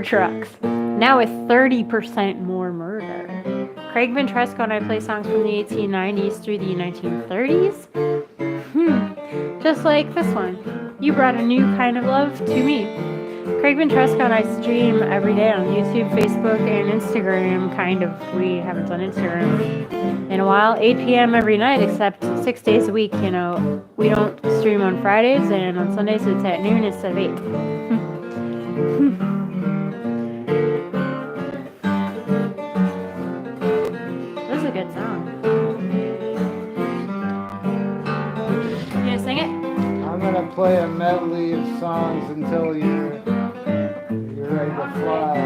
trucks. Now with 30% more murder. Craig Ventresco and I play songs from the 1890s through the 1930s. Just like this one. You brought a new kind of love to me. Craig Ventresco and I stream every day on YouTube, Facebook, and Instagram. Kind of. We haven't done Instagram in a while. 8 p.m. every night, except 6 days a week. We don't stream on Fridays, and on Sundays it's at noon instead of 8. This is a good song. You gonna sing it? I'm gonna play a medley of songs until you're ready to fly.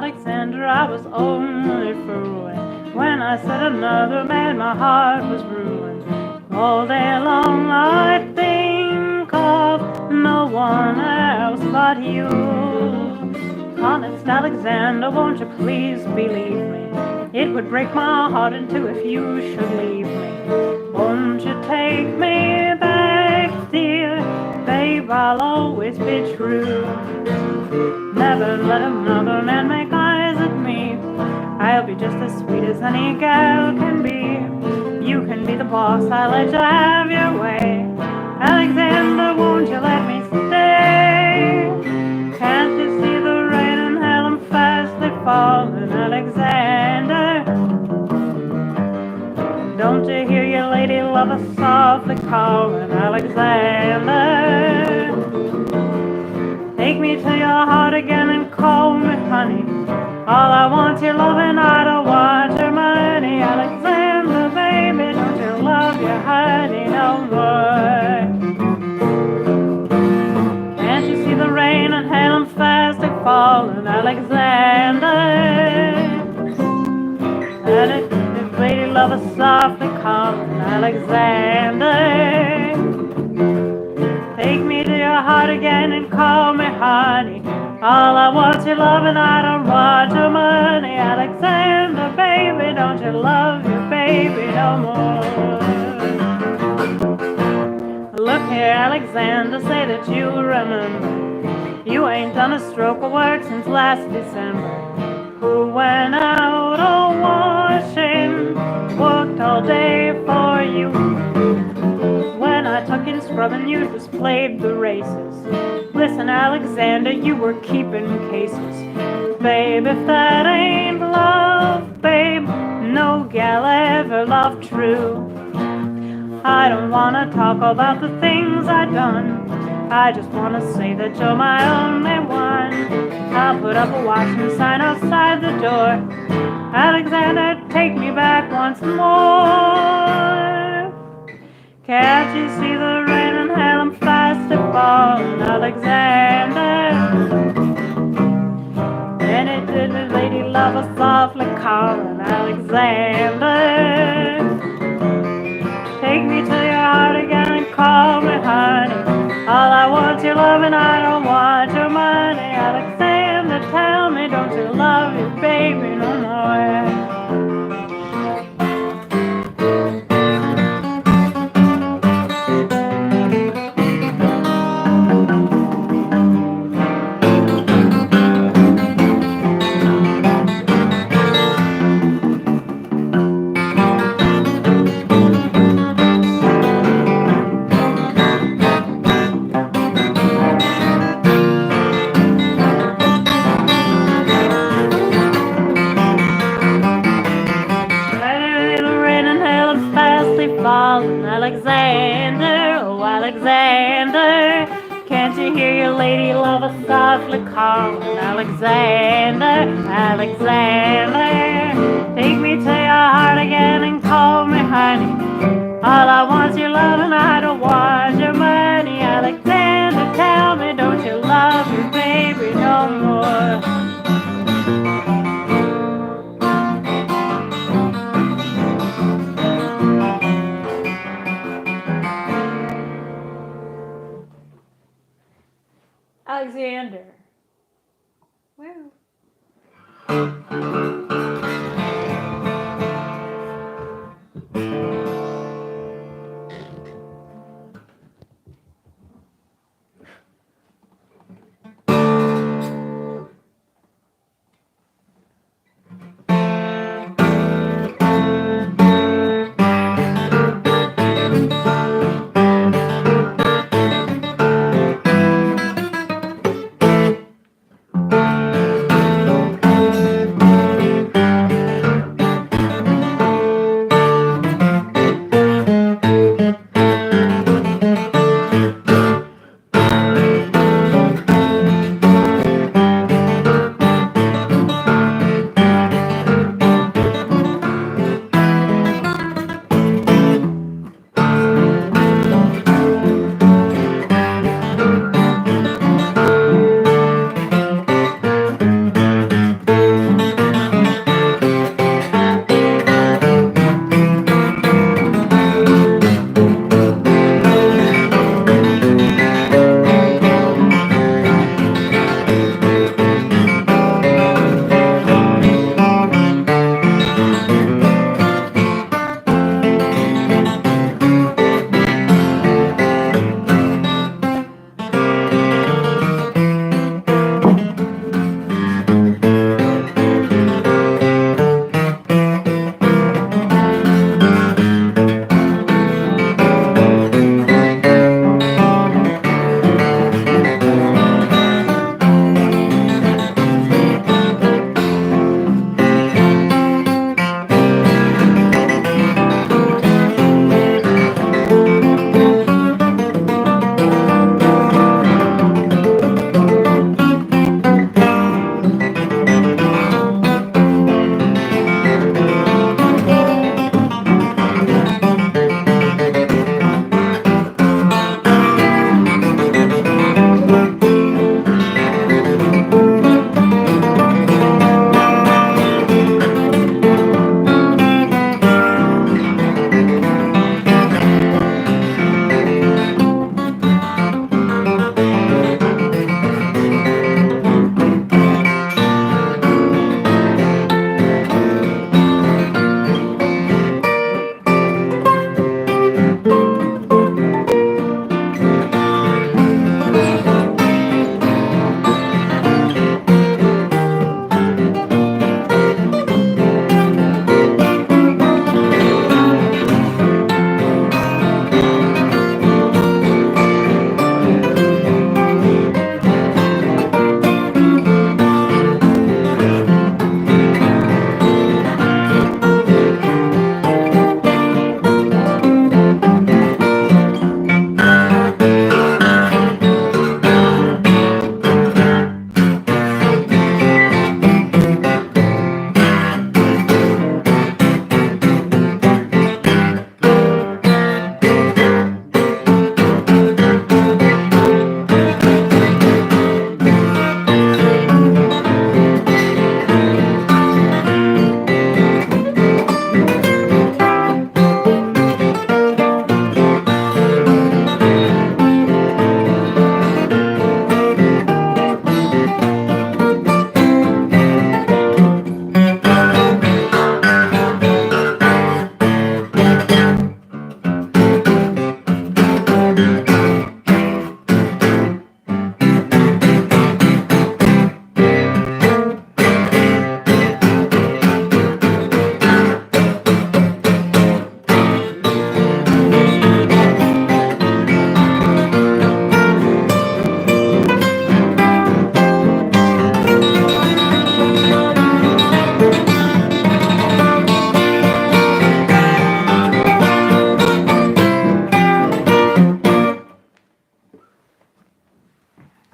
Alexander, I was only fooling when I said another man, my heart was ruined. All day long I think of no one else but you. Honest Alexander, won't you please believe me? It would break my heart in two if you should leave me. Won't you take me back, dear? Babe, I'll always be true. Never let another man make eyes at me. I'll be just as sweet as any gal can be. You can be the boss, I'll let you have your way. Alexander, won't you let me stay? Can't you see the rain and hell and fastly falling, Alexander? Don't you hear your lady lover softly calling, Alexander? Take me to your heart again and call me honey. All I want's your love and I don't want your money. Alexander, baby, don't you love your honey no more? Can't you see the rain and hail and fast are falling, Alexander? And if lady lover softly calling, Alexander, take me to your heart again and call me honey. All I want's your love and I don't want your money. Alexander, baby, don't you love your baby no more? Look here, Alexander, say that you remember. You ain't done a stroke of work since last December. Who went out a-washing, worked all day for you. When I took in scrubbing, you just played the races. Listen, Alexander, you were keeping cases. Babe, if that ain't love, babe, no gal ever loved true. I don't wanna talk about the things I done. I just wanna say that you're my only one. I'll put up a watchman sign outside the door. Alexander, take me back once more. Can't you see the rain and hail and fast to falling, Alexander? And it did the lady lover softly calling, Alexander. Take me to your heart again and call me honey. All I want's your love and I don't want your money. Alexander, tell me, don't you love your baby no more? Alexander, oh Alexander, can't you hear your lady lover softly calling, Alexander, Alexander, take me to your heart again and call me honey. All I want's your love and I don't want your money. Alexander, tell me, don't you love your baby no more? Alexander. Wow.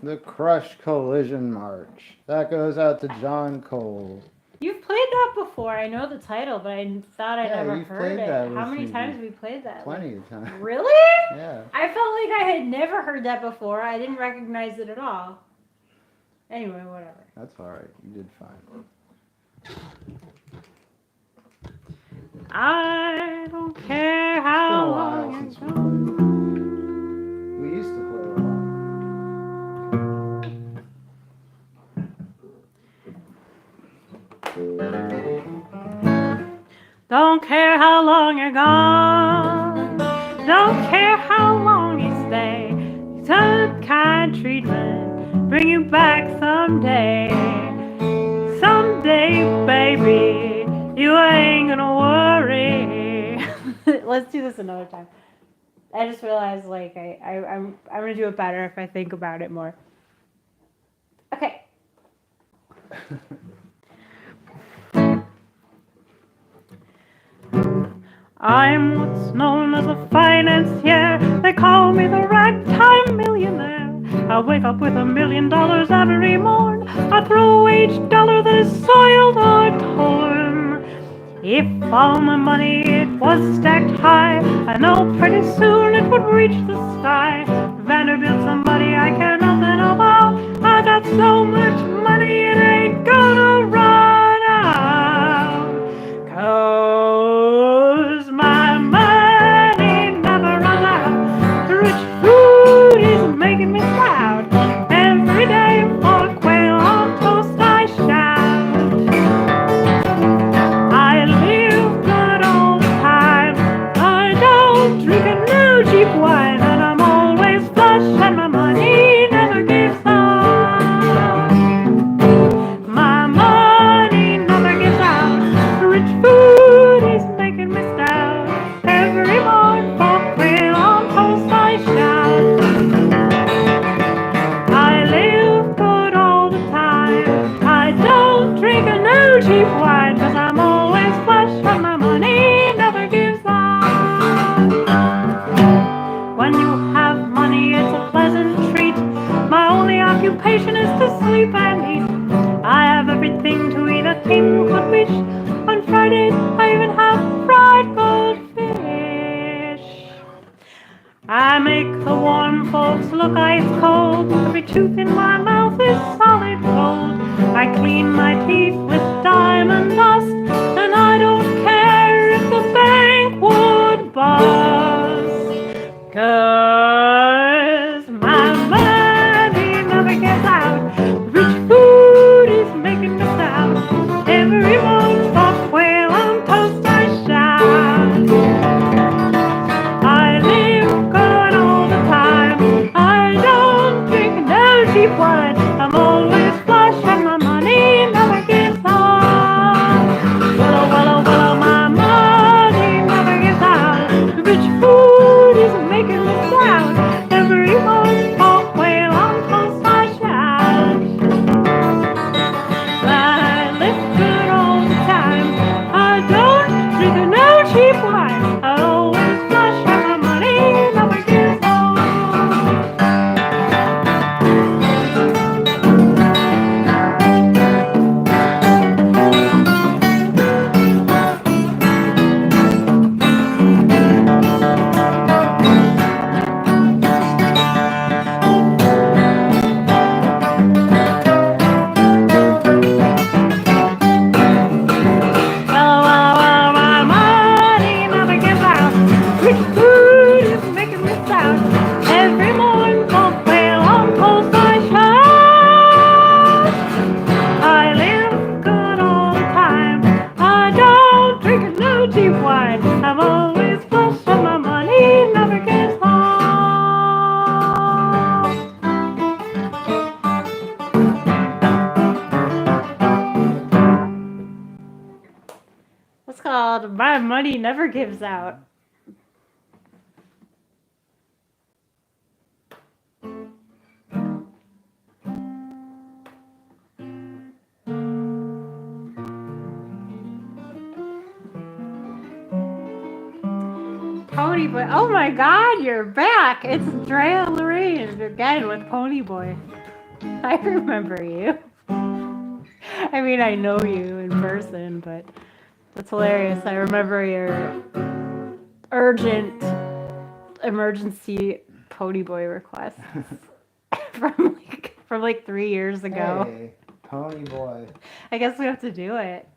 The Crush Collision March. That goes out to John Cole. You've played that before. I know the title, but I thought I Yeah, never you've heard played it. that How with many me times have we played that? Plenty of times. Really? Yeah. I felt like I had never heard that before. I didn't recognize it at all. Anyway, whatever. That's alright. You did fine. I don't care It's how been a long while since we played. We used to play a lot. Don't care how long you're gone. Don't care how long you stay. Some kind treatment bring you back someday. Someday, baby, you ain't gonna worry. Let's do this another time. I just realized, like, I'm gonna do it better if I think about it more. Okay. I'm what's known as a financier. They call me the ragtime millionaire. I wake up with $1 million every morn. I throw away each dollar that is soiled or torn. If all my money it was stacked high, I know pretty soon it would reach the sky. Vanderbilt, somebody I care nothing about. I got so much money it ain't gonna run out. 'Cause my money never runs out. Rich food is making me proud. Every day for quail on toast I shout. I live good all the time. I don't drink a new cheap wine, and I'm always flush, and my money never gives out. My money never gives out. Rich food is making me stout. Every morning for quail on toast I shout. I live good all the time. I don't drink a new cheap wine, 'cause I'm always flush and my money never gives out. When you have money, it's a pleasant treat. My only occupation is to sleep and eat. I have everything to eat a king could wish. On Fridays, I even have fried goldfish. I make the warm folks look ice cold. Every tooth in my mouth is solid gold. I clean my teeth with diamond dust, and I don't care if the bank would bust. 'Cause my money never gets out. Rich food is making me stout. Every morning for quail on toast I shout. I live good all the time. I don't drink no cheap wine. I'm always flush and my money never gives out. Willow, willow, willow, my money never gives out. Rich food is making me stout. Every morning for quail on toast I shout. I live good all the time. I don't drink no cheap wine. I always flush and my money never gives out. Well, my money never gives out. Rich food is making me stout. Every morning for quail on toast I shout. I live good all the time. I don't drink no cheap wine. I'm always flush and my money never gets lost. It's called My Money Never Gives Out. Pony Boy. Oh my god, you're back. It's Drea Lorraine again with Pony Boy. I remember you. I mean, I know you in person, but that's hilarious. I remember your urgent emergency ponyboy requests from like 3 years ago. Hey, Pony Boy. I guess we have to do it.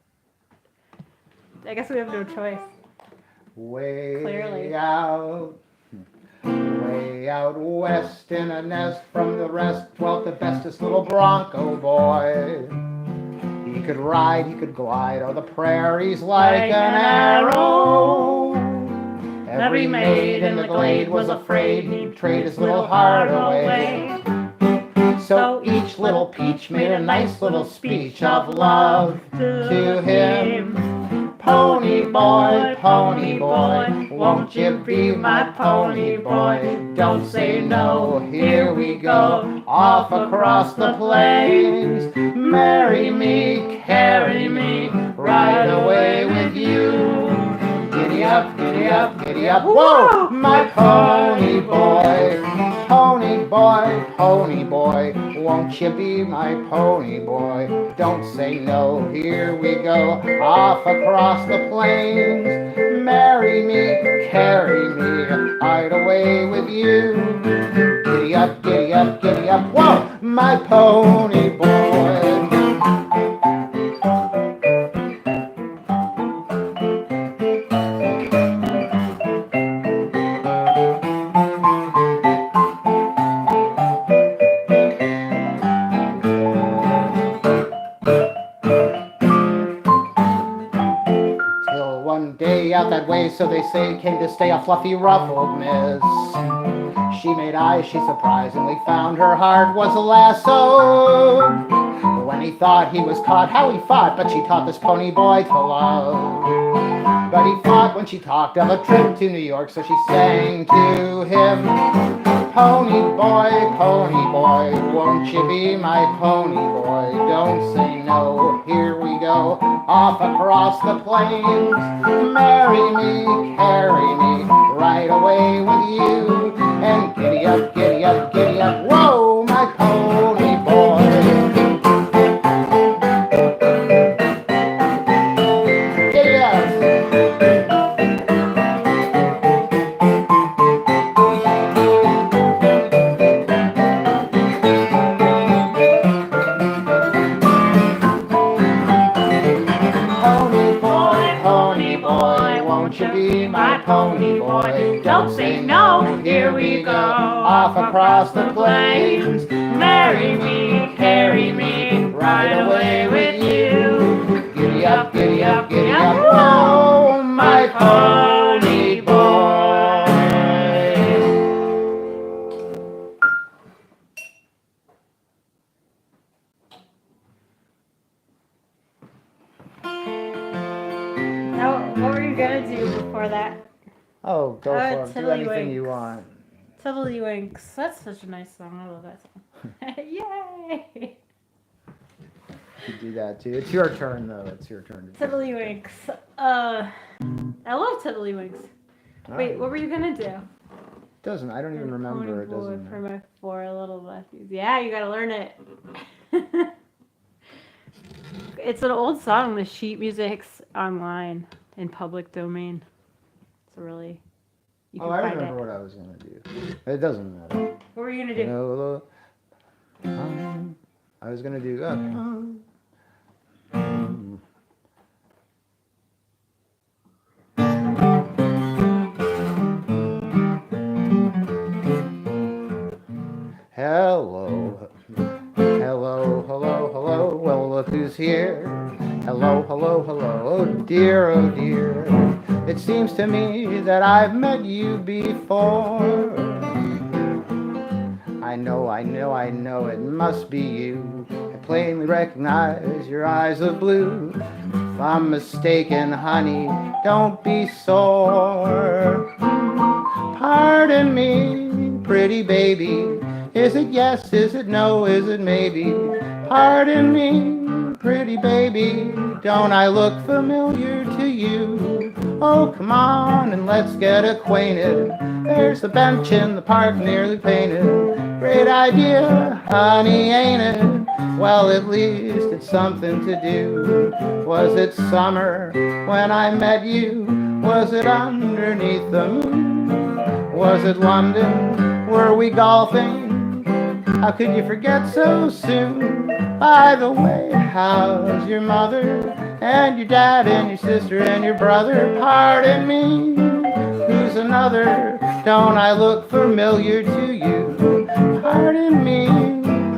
I guess we have no choice. Way Clearly. out. Way out west in a nest from the rest dwelt the bestest little Bronco boy. He could ride, he could glide o'er the prairies like an arrow. Every maid in the glade was afraid he'd trade his little heart away. So each little peach made a nice little speech of love to him. Pony boy, won't you be my pony boy? Don't say no, here we go, off across the plains. Marry me, carry me, right away with you. Giddy up, giddy up, giddy up, whoa, my pony boy. Pony boy, won't you be my pony boy? Don't say no, here we go, off across the plains. Marry me, carry me, right away with you. Giddy up, giddy up, giddy up, whoa, my pony boy. Out that way, so they say, came to stay a fluffy ruffled miss. She made eyes, she surprisingly found her heart was a lasso. When he thought he was caught, how he fought, but she taught this pony boy to love. But he fought when she talked of a trip to New York, so she sang to him. Pony boy, won't you be my pony boy? Don't say no, here we go, off across the plains. Marry me, carry me, right away with you. And giddy up, giddy up, giddy up, whoa, my pony boy. Giddy up. Won't you be my pony boy? Don't say no, here we go, off across the plains. Marry me, carry me, right away with you. Giddy up, giddy up, giddy up, whoa, my pony boy. Now, what were you gonna do before that? Oh, go for it. Do anything Tiddlywinks. you want. Tiddlywinks. That's such a nice song. I love that song. Yay! You do that too. It's your turn though. It's your turn. To Tiddlywinks. I love Tiddlywinks. Wait, what were you gonna do? Doesn't. I don't even remember. It doesn't. For my 4 little nephews. Yeah, you gotta learn it. It's an old song. The sheet music's online in public domain. It's really. You can I find remember it. what I was gonna do. It doesn't matter. What were you gonna do? I was gonna do. Hello, hello, hello, hello. Well, look who's here. Hello, hello, hello. Oh dear, oh dear. It seems to me that I've met you before. I know, it must be you. I plainly recognize your eyes of blue. If I'm mistaken, honey, don't be sore. Pardon me, pretty baby. Is it yes, is it no, is it maybe? Pardon me, pretty baby. Don't I look familiar to you? Oh, come on and let's get acquainted. There's the bench in the park nearly painted. Great idea, honey, ain't it? Well, at least it's something to do. Was it summer when I met you? Was it underneath the moon? Was it London? Were we golfing? How could you forget so soon? By the way, how's your mother and your dad and your sister and your brother? Pardon me, who's another? Don't I look familiar to you? Pardon me,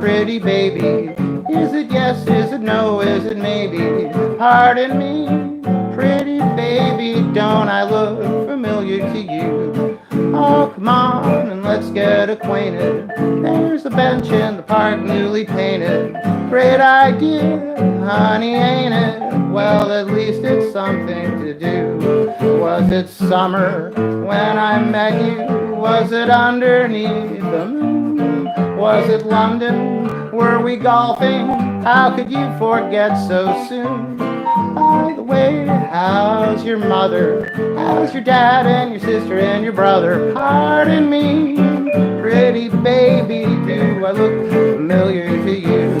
pretty baby. Is it yes, is it no, is it maybe? Pardon me, pretty baby. Don't I look familiar to you? Oh, come on and let's get acquainted. There's a bench in the park newly painted. Great idea, honey, ain't it? Well, at least it's something to do. Was it summer when I met you? Was it underneath the moon? Was it London? Were we golfing? How could you forget so soon? By the way, how's your mother? How's your dad and your sister and your brother? Pardon me, pretty baby, do I look familiar to you?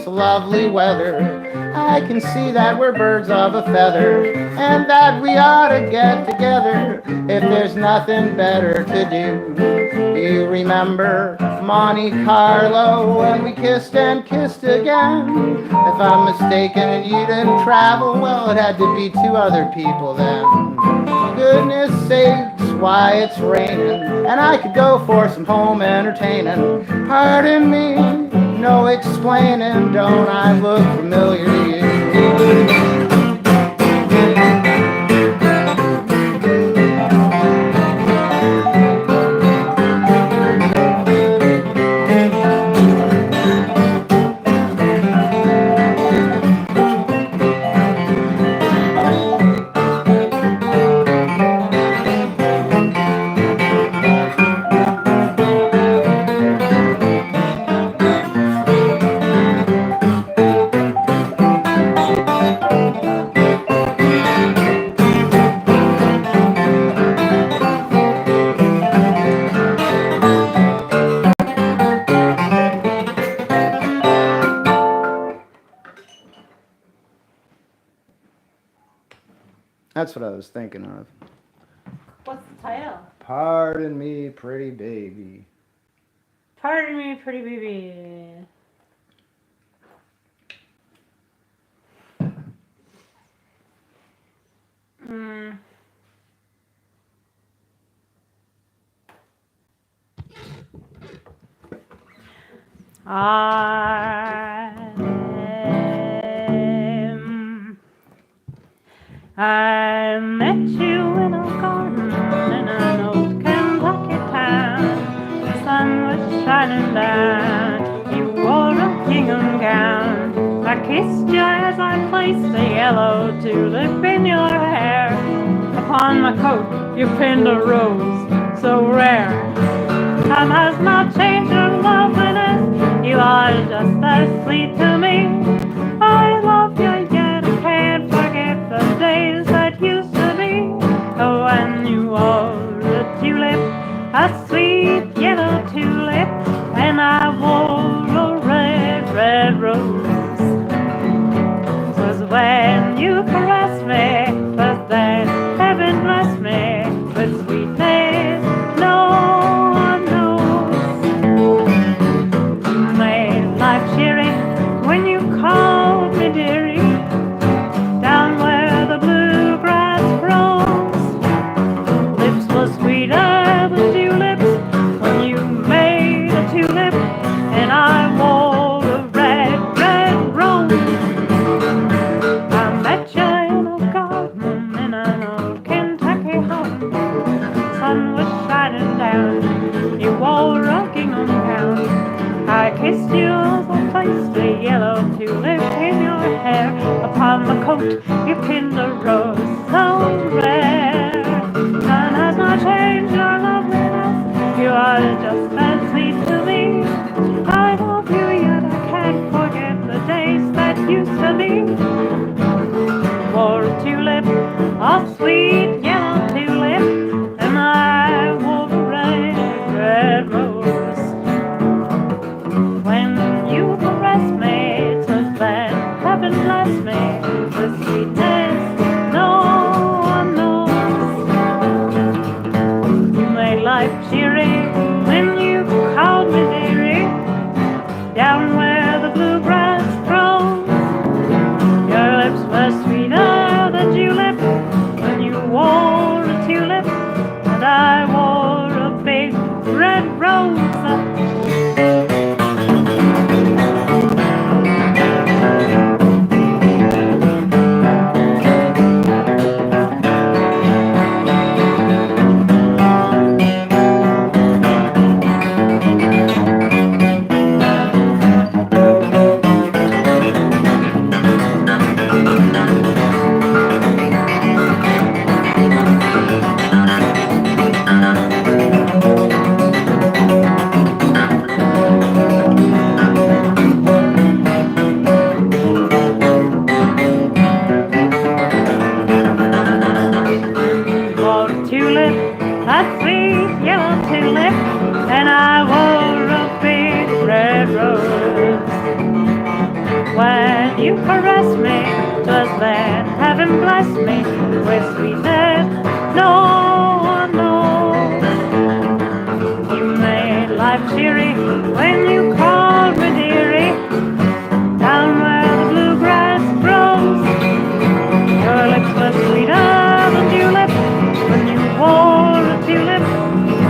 Lovely weather. I can see that we're birds of a feather, and that we ought to get together if there's nothing better to do. Do you remember Monte Carlo when we kissed and kissed again? If I'm mistaken and you didn't travel, well, it had to be two other people then. Goodness sakes, why it's raining, and I could go for some home entertaining. Pardon me, no explaining, don't I look familiar to you? That's what I was thinking of. What's the title? Pardon me, pretty baby. Pardon me, pretty baby. I met you in a garden in an old Kentucky town. The sun was shining down. You wore a gingham gown. I kissed you as I placed a yellow tulip in your hair. Upon my coat you pinned a rose so rare. Time has not changed your loveliness. You are just as sweet to me. I love you yet I can't forget the days that used to be. Oh, when you wore a tulip, a sweet yellow tulip, and I wore a red, red rose. 'Twas when you caressed me, 'twas then heaven blessed me with sweetness no one knows. Made life cheery on the coat, you pinned a rose so rare. Time has not changed your loveliness, you are just as sweet to me. I love you yet I can't forget the days that used to be. Wore a tulip, a sweet yellow tulip, and I wore a red rose. When you caressed me, 'twas then heaven blessed me with sweetness no one knows. You made life cheery when you called me dearie, down where the bluegrass grows. Your lips were sweeter than julep when you wore a tulip, and I wore a big red rose. A sweet yellow tulip, and I wore a big red rose. When you caressed me, 'twas then heaven blessed me with sweetness no one knows. You made life cheery when you called me dearie, down where the bluegrass grows. Your lips were sweeter than julep when you wore a tulip,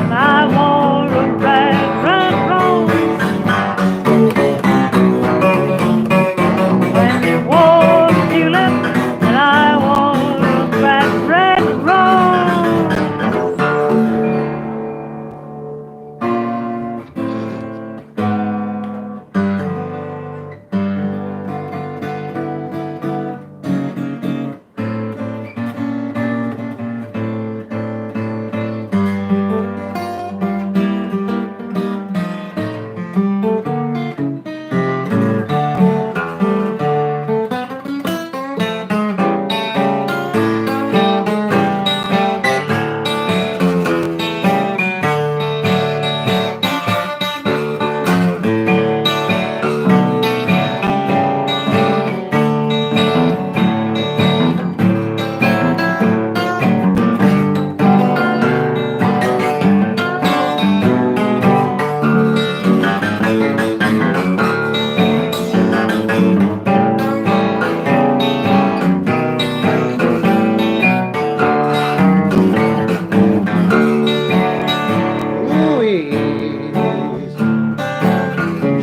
and I wore a red rose. When you wore a tulip, and I wore a red rose.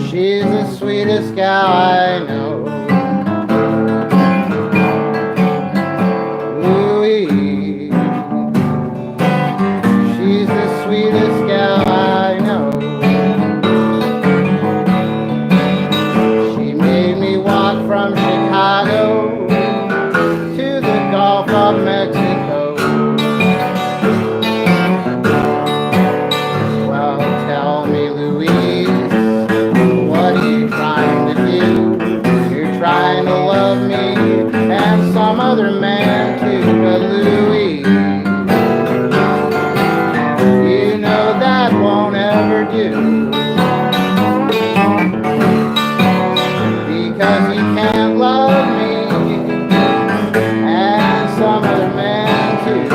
She's the sweetest gal I know. Louise, she's the sweetest gal I know. She made me walk from Chicago to the Gulf of Mexico. Well, tell me, Louise, what are you trying to do? You're trying to love me and some other man too, but Louise, you know that won't ever do, because you can't love me and some other man too.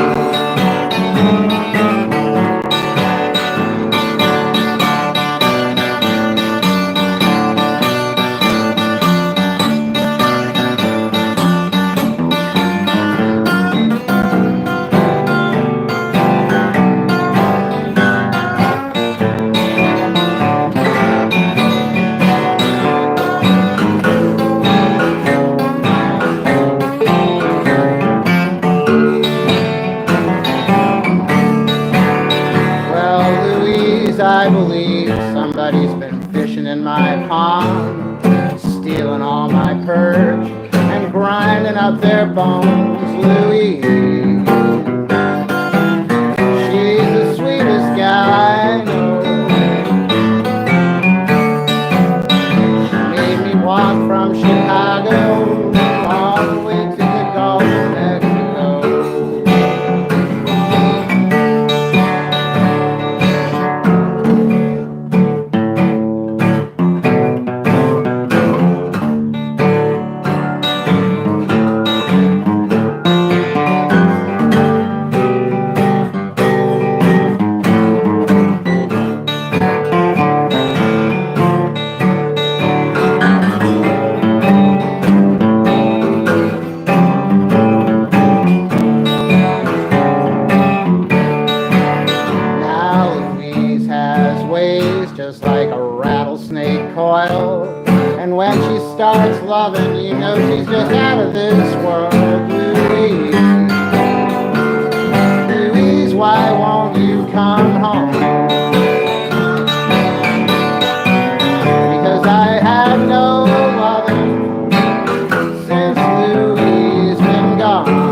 I believe somebody's been fishing in my pond, stealing all my perch and grinding up their bones. Louise, she's the sweetest gal I know. She made me walk from Chicago all the way to the Gulf of Mexico. Just like a rattlesnake coil, and when she starts loving, you know she's just out of this world. Louise, Louise, why won't you come home? Because I have no loving since Louise been gone.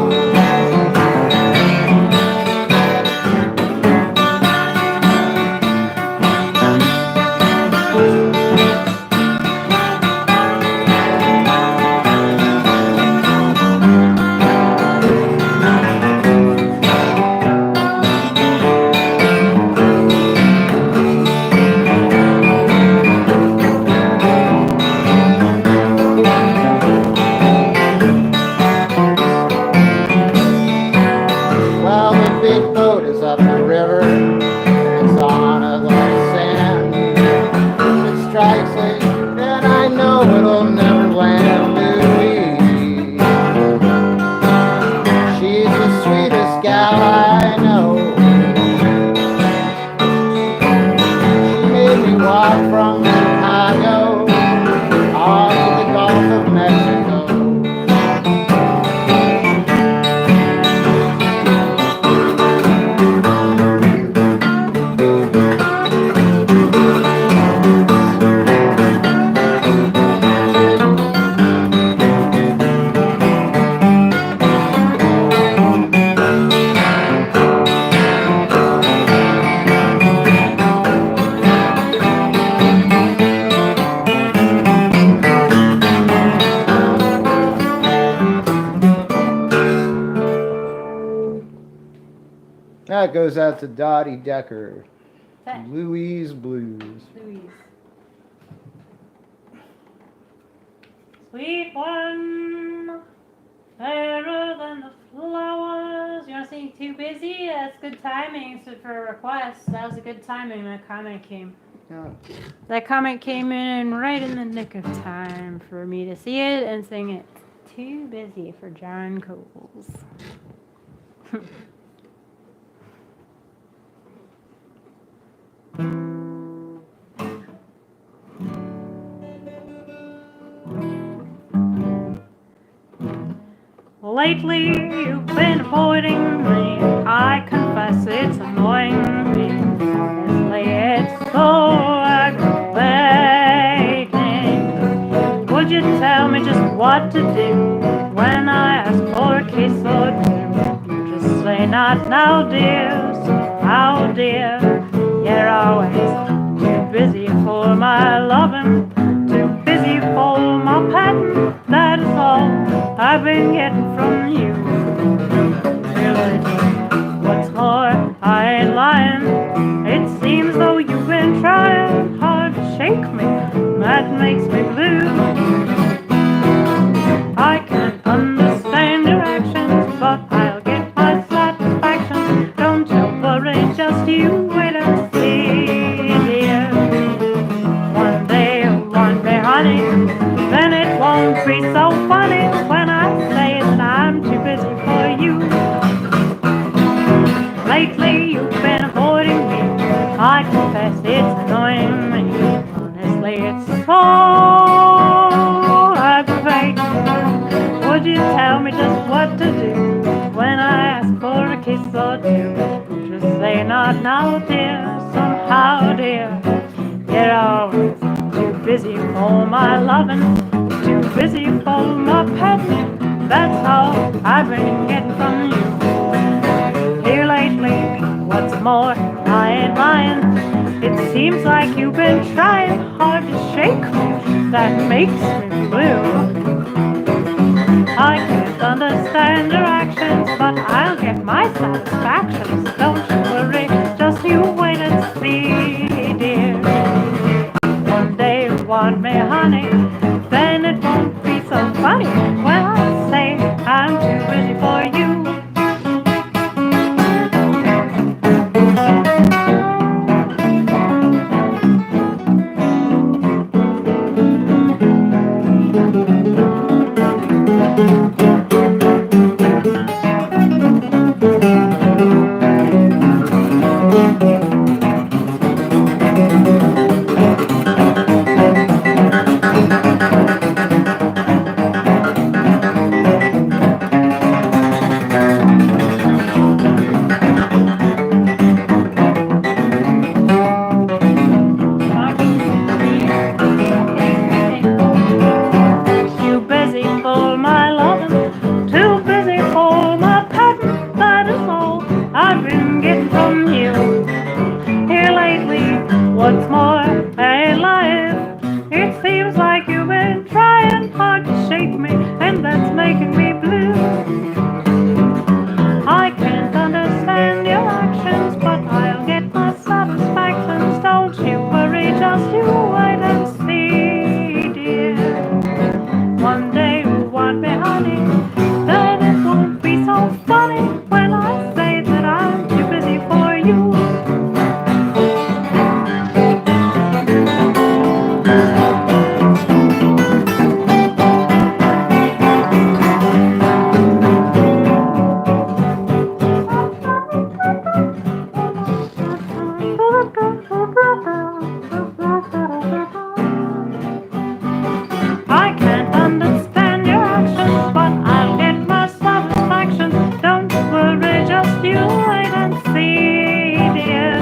Then I know it'll never land. Louise, she's the sweetest gal I know. She made me walk from Chicago all to the Gulf of Mexico. That goes out to Dottie Decker. Louise Blues. Louise. Sweet one, fairer than the flowers. You want to sing Too Busy? That's good timing for requests. That was a good timing. That comment came. Yeah. That comment came in right in the nick of time for me to see it and sing it. Too Busy for John Coles. Lately you've been avoiding me. I confess it's annoying me. Honestly, it's so aggravating. Would you tell me just what to do when I ask for a kiss or two? You just say not now, dear. Somehow, dear, you're always too busy for my loving, too busy for my patting. That is all I've been getting from you. Really, what's more, I ain't lying. It seems though you've been trying hard to shake me. That makes me blue. I can't understand your actions, but I'll get my satisfaction. Don't you worry, just you wait and see, dear. One day, honey, then it won't be so funny when I say that I'm too busy for you. Lately you've been avoiding me. I confess it's annoying me. Honestly, it's so aggravating. Would you tell me just what to do when I ask for a kiss or two? Just say not now, dear. Somehow, dear, you're always too busy for my loving, too busy for my pet. That's all I've been getting from you. Here lately, what's more, I ain't lying. It seems like you've been trying hard to shake me. That makes me blue. I can't understand your actions, but I'll get my satisfactions. Don't you worry, just you wait and see, dear. One day you want me, honey, then it won't be so funny when I say I'm too busy for you. Too busy for my loving, too busy for my patting. That is all I've been getting from you. Here lately, what's more, I ain't lying. It seems like you've been trying hard to shake me, and that's making me blue. I can't understand your actions, but I'll get my satisfactions. Don't you worry, just you wait and see, dear. One day you want me, honey, then it won't be so funny when I say that I'm too busy for you. I can't understand your actions, but I'll get my satisfaction. Don't worry, just you wait and see, dear.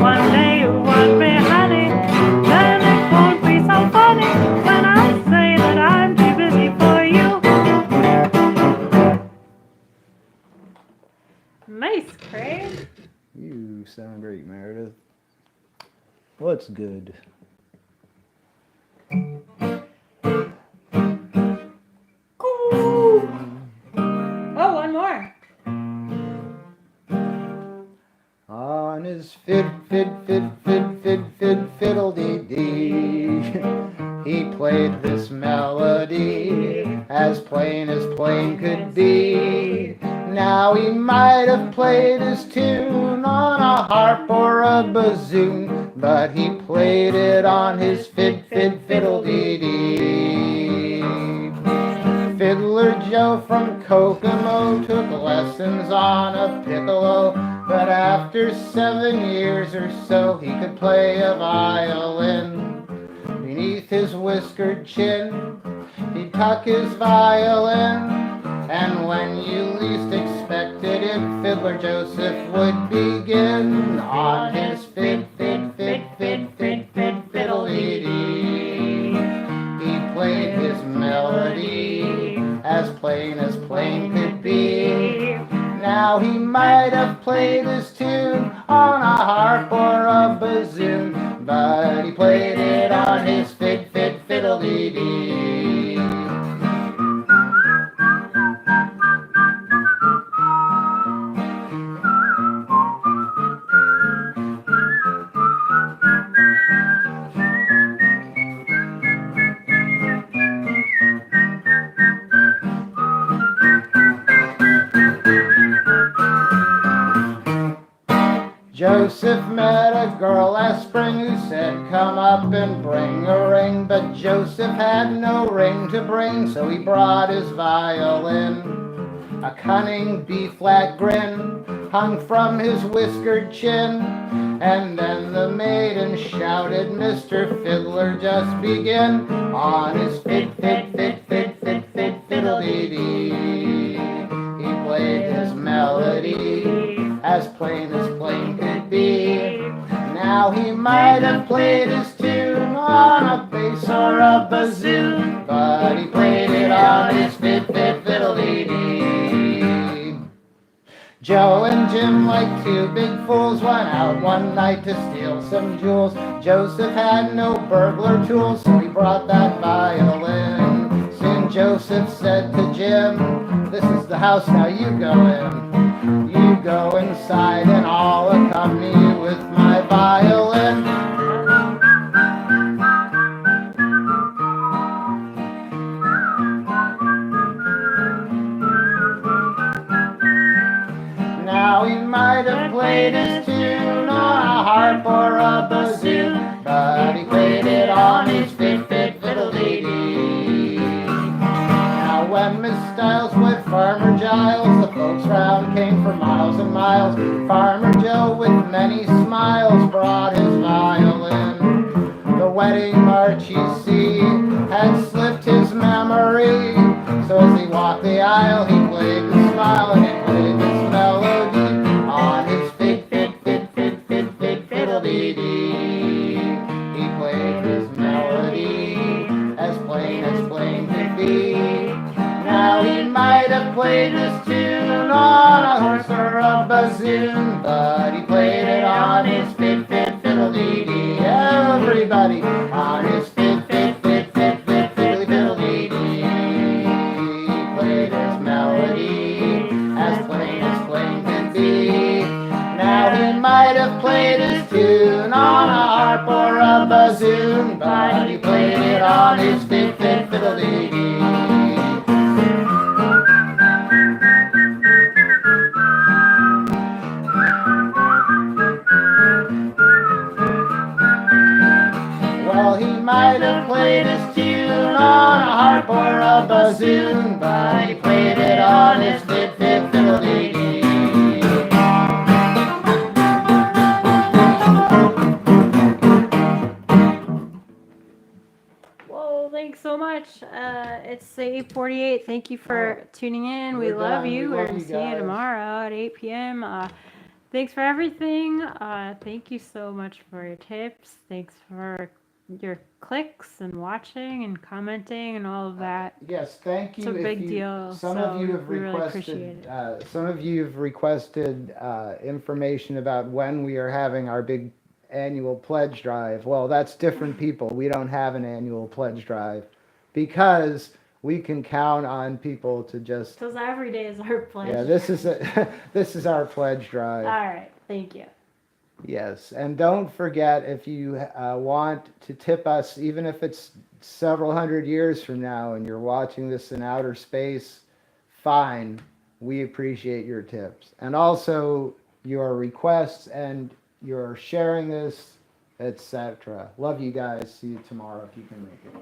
One day you want me, honey, then it won't be so funny when I say that I'm too busy for you. Nice, Craig. You sound great, Meredith. What's good? Oh, one more. On his fiddle-dee-dee, he played this melody as plain could be. Now he might have played his tune on a harp or a bassoon, but he played it on his fiddle-dee-dee. Fiddler Joe from Kokomo took lessons on a piccolo, but after 7 years or so he could play a violin. Beneath his whiskered chin he'd tuck his violin, and when you least expected it, Fiddler Joseph would begin on his fiddle-dee-dee. He played his melody as plain could be. Now he might have played his tune on a harp or a bassoon, but he played it on his fiddle-dee-dee. Joseph met a girl last spring who said, "Come up and bring a ring." But Joseph had no ring to bring, so he brought his violin. A cunning B-flat grin hung from his whiskered chin, and then the maiden shouted, "Mr. Fiddler, just begin on his fiddle-dee-dee." He played his melody as plain could be. Now he might have played his tune on a bass or a bassoon, but Joe and Jim, like two big fools, went out one night to steal some jewels. Joseph had no burglar tools, so he brought that violin. Soon Joseph said to Jim, "This is the house, now you go in. You go inside and I'll accompany you with my violin." Now he might have played his tune on a harp or a bassoon, but he played it on his fiddle-dee-dee. Now when Miss Stiles wed Farmer Giles, the folks round came for miles and miles. Farmer Joe with many smiles brought his violin. The wedding march, you see, had slipped his memory, so as he walked the aisle he played the smile and he played this melody on his fiddle-dee-dee. He played his melody as plain could be. Now he might have played his tune on a horse or a bassoon, but he played it on his fiddle-dee-dee. Everybody on his fiddle-dee-dee. He played his melody as plain could be. Now he might have played his tune on a harp or a bassoon, but he played it on his fiddle-dee-dee. Well, he might have played his tune on a harp or a bassoon, but he played it on his fiddle-dee-dee. Whoa, thanks so much. It's 8:48. Thank you for tuning in. We We're love done. you. We We're love going you to see you guys. tomorrow at 8 p.m. Thanks for everything. Thank you so much for your tips. Thanks for your clicks and watching and commenting and all of that. Yes, thank you. It's a If big you- deal, Some so of you have we really appreciate requested. it. Some of you have requested information about when we are having our big annual pledge drive. Well, that's different people. We don't have an annual pledge drive because we can count on people to just. Because every day is our pledge. Yeah, this is this is our pledge drive. All right. Thank you. Yes, and don't forget, if you want to tip us, even if it's several hundred years from now and you're watching this in outer space, fine. We appreciate your tips. And also your requests and your sharing this, etc. Love you guys. See you tomorrow if you can make it.